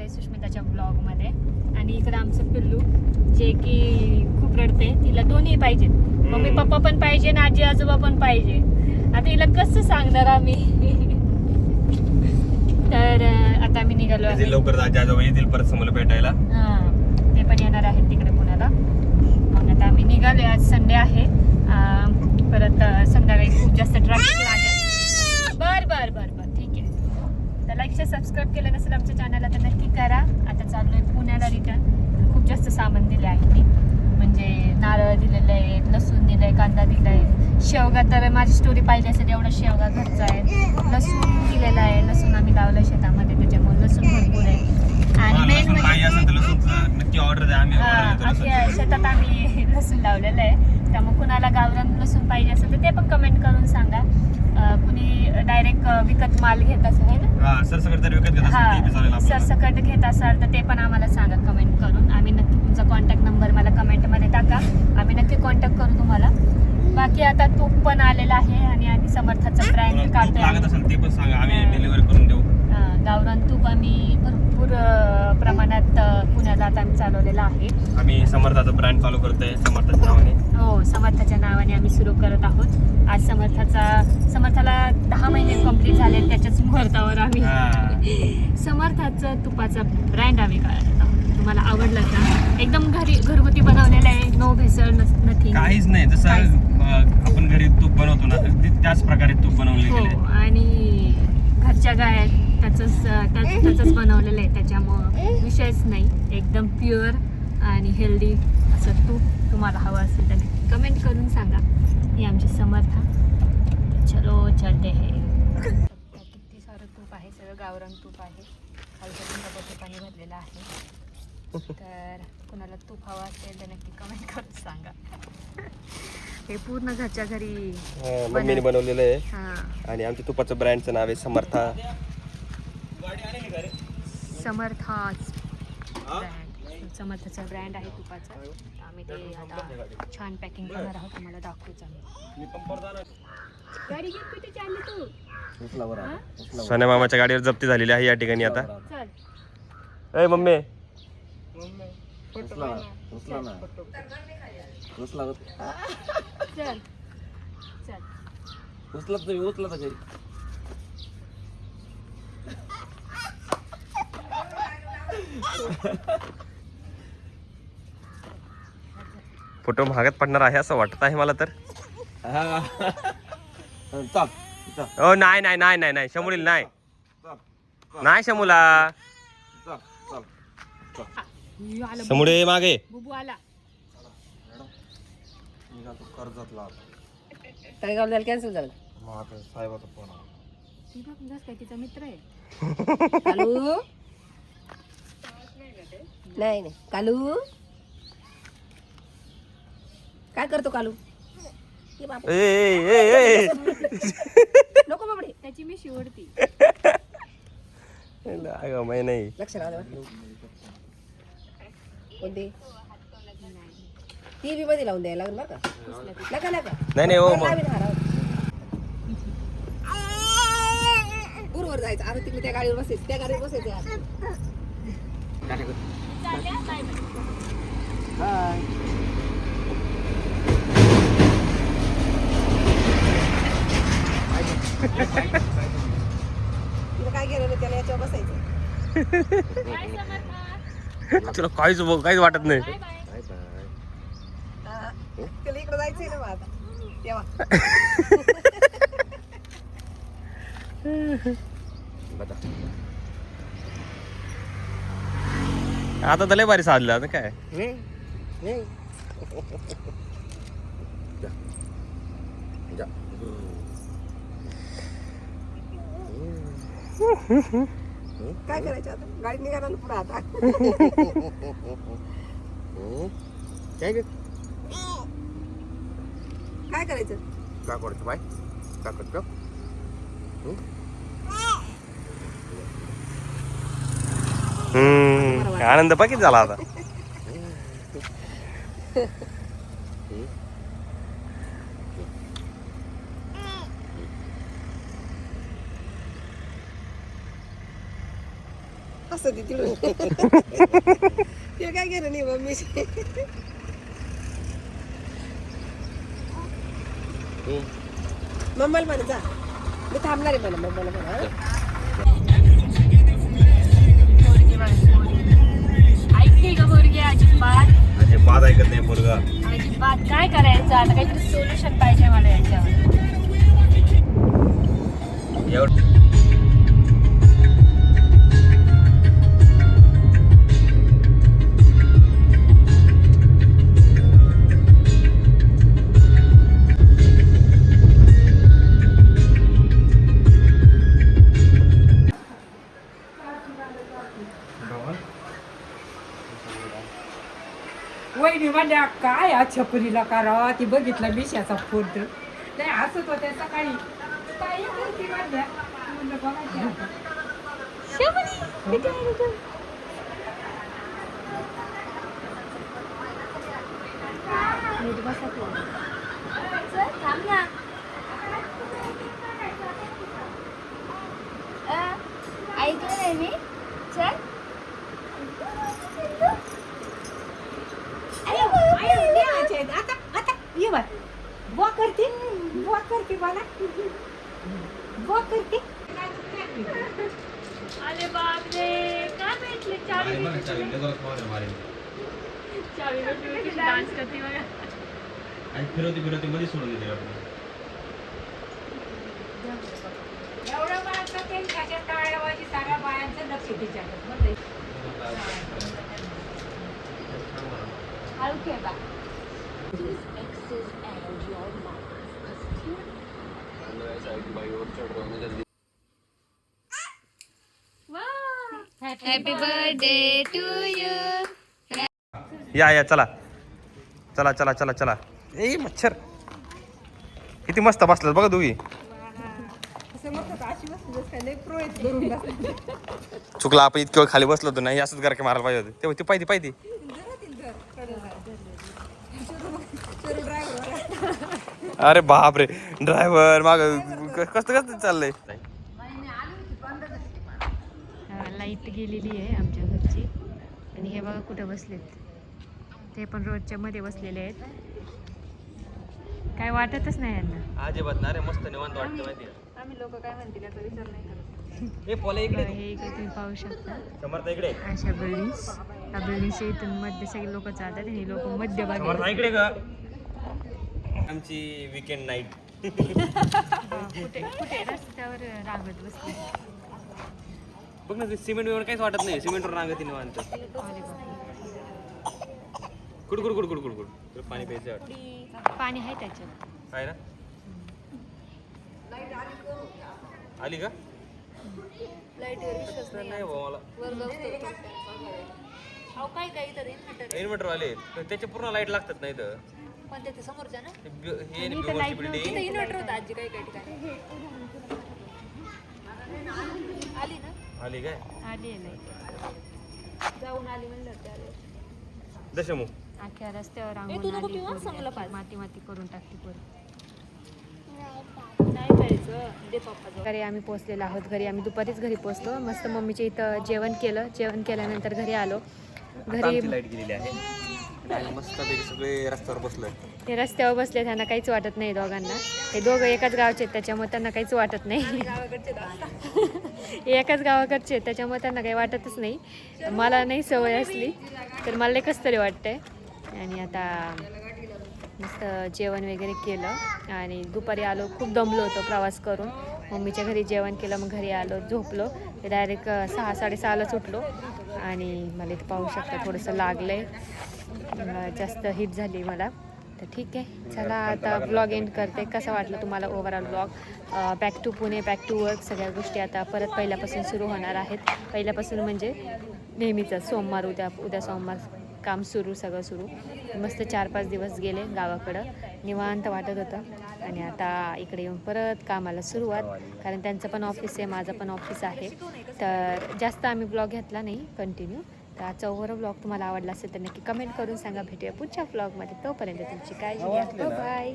आहे सुष्मिताच्या ब्लॉगमध्ये. आणि इकडे आमचं पिल्लू जे की खूप रडते, तिला दोन्ही पाहिजेत, मम्मी पप्पा पण पाहिजे आणि आजी आजोबा पण पाहिजे. आता हिला कसं सांगणार आम्ही. तर आता आम्ही निघालो आहे. लवकर आजी आजोबा येतील परत समोर भेटायला. हा, ते पण येणार आहेत तिकडे पुण्याला. मग आता आम्ही निघालोय, आज संडे आहे. परत संध्याकाळी खूप जास्त ट्रॅफिक लागेल. बर ठीक आहे. तर लाईक सबस्क्राईब केलं नसेल आमच्या चॅनलला तर नक्की करा. आता चाललोय पुण्याला रिटर्न. खूप जास्त सामान दिले आहे मी, म्हणजे नारळ दिलेलं आहे, लसूण दिलंय, कांदा दिलाय, शेवगा. तर माझी स्टोरी पाहिली असेल, एवढा शेवगा घरचा आहे. लसूण दिलेला आहे, लसूण आम्ही लावलं शेतामध्ये, त्याच्यामुळे लसूण भरपूर आहे. आणि मेन नक्की ऑर्डर द्या. आम्ही शेतात आम्ही लसूण लावलेलं आहे, त्यामुळे कुणाला गावरान लसूण पाहिजे असेल तर ते पण कमेंट करून सांगा. कुणी डायरेक्ट विकत माल घेत असेल आहे ना, सरसकट घेत असाल तर ते पण आम्हाला सांगा कमेंट करून. आम्ही नक्की तुमचा कॉन्टॅक्ट नंबर मला कमेंटमध्ये टाका, आम्ही नक्की कॉन्टॅक्ट करू तुम्हाला. बाकी आता तूप पण आलेला आहे आणि समर्थाचा ब्रँड काढतोय ते पण सांगा, आम्ही डिलिव्हरी करून देऊ. गावरान तूप आम्ही भरपूर प्रमाणात पुण्याला आता आम्ही चालवलेला आहे. आम्ही समर्थाचा ब्रँड चालू करतोय, समर्थाच्या नावाने. हो, समर्थाच्या नावाने आम्ही सुरू करत आहोत. आज समर्थाला 10 महिने कंप्लीट झाले, त्याच्याच मुहूर्तावर आम्ही समर्थाचं तुपाचा ब्रँड आम्ही काढत आहोत. तुम्हाला आवडलं का? एकदम घरगुती बनवलेलं आहे, नो भेसळ नथिंग, काहीच नाही. जसं आपण घरी तूप बनवतो ना, त्याच प्रकारे तूप बनवलेलं आहे. हो, आणि घरच्या गाय आहेत, त्याचंच बनवलेलं आहे, त्याच्यामुळं विषयच नाही. एकदम प्युअर आणि हेल्दी असं तूप तुम्हाला हवं असेल तर कमेंट करून सांगा. ही आमची समर्था. चलो चलते हे. किती सारं तूप आहे, सगळं गावरान तूप आहे. खालच्या डब्याचं पाणी भरलेलं आहे. तर कुणाला तूप हवं असेल तर नक्की कमेंट करून सांगा. हे पूर्ण घरच्या घरी मम्मीने बनवलेलं आहे. आणि आमच्या तुपाचं ब्रँडचं नाव आहे समर्था. समर्थाचा ब्रँड आहे तुपाचा. आम्ही ते आता छान पॅकिंग करणार आहोत, तुम्हाला दाखवूच आम्ही. गाडी घेऊन कुठे चालली तू? सोन्या मामाच्या गाडीवर जप्ती झालेली आहे या ठिकाणी आता. ए मम्मी, फोटो महागात पडणार आहे असं वाटत आहे मला तर. ओ नाही शमुलील नाही शमुला. समुडे मागे बुबू आला. काय गावल्याला कॅन्सल झालं. साहेबाचा फोन आला. ती बघ जस काय तिचा मित्र आहे. कालू नाही कालू काय करतो कालू? नको बाबडे, त्याची मी शिवडती. नाही लक्ष राहा. कोणती ती बी मध्ये लावून द्यायला लागेल बरं का. नका नाही हो दूरवर जायचं. अरे तिकडे त्या गाडीवर बसायचं, त्या गाडीवर बसायचं. तिला काय गेलं त्याला याच्यावर बसायचं. तुला काहीच वाटत नाही. त्याला इकडे जायचंय ना आता तेव्हा. आता तर लय भारी साधलं आता काय. काय करायचं आता? गाडी निघाला ना पुढे आता. काय करायचं? काय करतो बाय? काय करतो? आनंद पाकिट झाला आता. बसत तिकडून ते काय केलं नाही मम्मी मम्माला म्हणा जा मी थांबणार आहे मला मम्माला म्हणा ऐकते का मुलगी अजिबात अजिबात ऐकत नाही मुलगा. अजिबात काय करायचं आता काहीतरी सोल्युशन पाहिजे मला याच्यावर. एवढं वहिनी म्हणल्या काय या छपरीला करावा ती बघितलं मिशाचा फोटो नाही हसत होत्या सकाळी काय करते म्हणल्या म्हणलं बघायचं आता. थांब ना. ऐकलं नाही मी. चल आता आता ये बाय बुवा करते मला बुवा करते अरे बापरे काय भेटले चावी चावी भेटली डान्स करते बघा. आणि फिरवते मध्ये सोडून देते आपण. एवढं बाळाचं ते त्याच्या टाळ्यावाजी सगळ्या बायांचं लक्ष तिच्याकडे म्हणलं हलके बा. Happy birthday to you. या चला ए मच्छर किती मस्त बसलं बघा दोघी. असं मग अशी वस्तू जसं काय लई प्रो आहेत भरून बसले. चुकला आपण इतकं खाली बसलो होतो नाही असंच गरके मारायला पाहिजे होते तेव्हा ती पाहिजे अरे बापरे ड्रायव्हर माग कसं चाललंय. लाईट गेलेली आहे आमच्या घरची आणि हे बघा कुठं बसलेत ते पण रोडच्या मध्ये बसलेले आहेत. काय वाटतच नाही यांना. अजिबात ना रे मस्त निवांत वाटतं माहिती आम्ही लोक काय म्हणतील याचा विचार नाही करत. हे पोले इकडे हे इकडे तुम्ही पाहू शकता समर्थ इकडे अशा बिल्डिंग्स. या बिल्डिंगच्या इथून मध्ये सगळे लोक चालतात आणि लोक मध्यभागी समर्थ इकडे का आमची वीकेंड नाईट. कुठे कुठे रस्त्यावर रांगत बसले. बघ ना सिमेंट वगैरे काहीच वाटत नाही सिमेंटवर रांगती निवांत. अरे बापरे. कुड पाणी प्यायचं वाटतं. पाणी आहे त्याच्यात. काय ना आली का नाही भाऊ मला इन्व्हर्टर आले तर त्याचे पूर्ण लाईट लागतात नाही तर हे बिल्डिंग आली काय आली लाईट दशमू अख्ख्या रस्त्यावर रांगून आली पोरगी. माती करून टाकली पोरगी. घरी आम्ही पोहोचलेलो आहोत. घरी आम्ही दुपारीच घरी पोहोचलो. मस्त मम्मीच्या इथं जेवण केल्यानंतर घरी आलो. घरी लाईट गेलेली आहे आणि मस्तपैकी सगळे रस्त्यावर बसलोय. ते रस्त्यावर बसले त्यांना काहीच वाटत नाही दोघांना. हे दोघं एकाच गावचे आहेत त्याच्यामुळे त्यांना काहीच वाटत नाही. एकाच गावाकडचे आहेत त्याच्यामुळे त्यांना काही वाटतच नाही. मला नाही सवय असली तर मला कसं तरी वाटतंय. आणि आता मस्त जेवण वगैरे केलं आणि दुपारी आलो. खूप दमलो होतो प्रवास करून. मम्मीच्या घरी जेवण केलं मग घरी आलो झोपलो. ते डायरेक्ट 6-6:30लाच उठलो आणि मला इथे पाहू शकता थोडंसं लागलं आहे. जास्त हिट झाली मला तर ठीक आहे. चला आता ब्लॉग एंड करते. कसं वाटलं तुम्हाला overall blog. Back to Pune back to work सगळ्या गोष्टी आता परत पहिल्यापासून सुरू होणार आहेत. पहिल्यापासून म्हणजे नेहमीचं सोमवार उद्या सोमवार काम सगळं सुरू. मस्त 4-5 दिवस गेले गावाकडं. निवांत वाटत होतं आणि आता इकडे येऊन परत कामाला सुरुवात. कारण त्यांचं पण ऑफिस आहे माझं पण ऑफिस आहे तर जास्त आम्ही ब्लॉग घेतला नाही कंटिन्यू. तर आजचा ओव्हरऑल ब्लॉग तुम्हाला आवडला असेल तर नक्की कमेंट करून सांगा. भेटूया पुढच्या ब्लॉगमध्ये. तोपर्यंत तुमची काळजी घ्या. बाय.